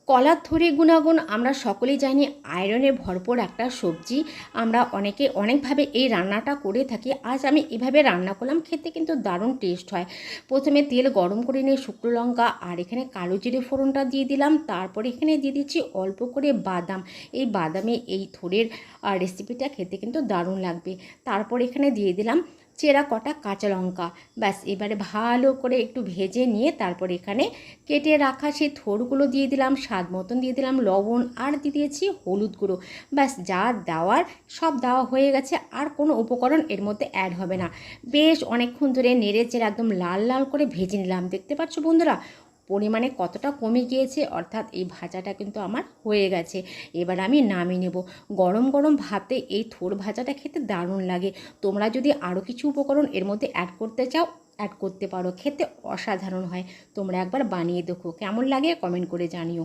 কলার থোড়ের গুণাগুণ আমরা সকলেই জানি। আয়রনে ভরপুর একটা সবজি। আমরা অনেকে অনেকভাবে এই রান্নাটা করে থাকি। আজ আমি এভাবে রান্না করলাম, খেতে কিন্তু দারুণ টেস্ট হয়। প্রথমে তেল গরম করে নিয়ে শুকনো লঙ্কা আর এখানে কালো জিরে ফোড়নটা দিয়ে দিলাম। তারপরে এখানে দিয়ে দিচ্ছি অল্প করে বাদাম। এই বাদামে এই থোড়ের রেসিপিটা খেতে কিন্তু দারুণ লাগবে। তারপর এখানে দিয়ে দিলাম চেরা কটা কাঁচা লঙ্কা। ব্যাস এবারে ভালো করে একটু ভেজে নিয়ে তারপর এখানে কেটে রাখা সেই থোড়গুলো দিয়ে দিলাম, স্বাদ মতন দিয়ে দিলাম লবণ, আর দিয়ে দিয়েছি হলুদ গুঁড়ো। ব্যাস যা দেওয়ার সব দেওয়া হয়ে গেছে, আর কোনো উপকরণ এর মধ্যে অ্যাড হবে না। বেশ অনেকক্ষণ ধরে নেড়ে চেড়ে একদম লাল লাল করে ভেজে নিলাম। দেখতে পাচ্ছ বন্ধুরা পরিমাণে কতটা কমে গিয়েছে, অর্থাৎ এই ভাজাটা কিন্তু আমার হয়ে গেছে। এবার আমি নামিয়ে নেব। গরম গরম ভাতে এই থোড় ভাজাটা খেতে দারুণ লাগে। তোমরা যদি আরও কিছু উপকরণ এর মধ্যে অ্যাড করতে চাও অ্যাড করতে পারো, খেতে অসাধারণ হয়। তোমরা একবার বানিয়ে দেখো, কেমন লাগে কমেন্ট করে জানিও।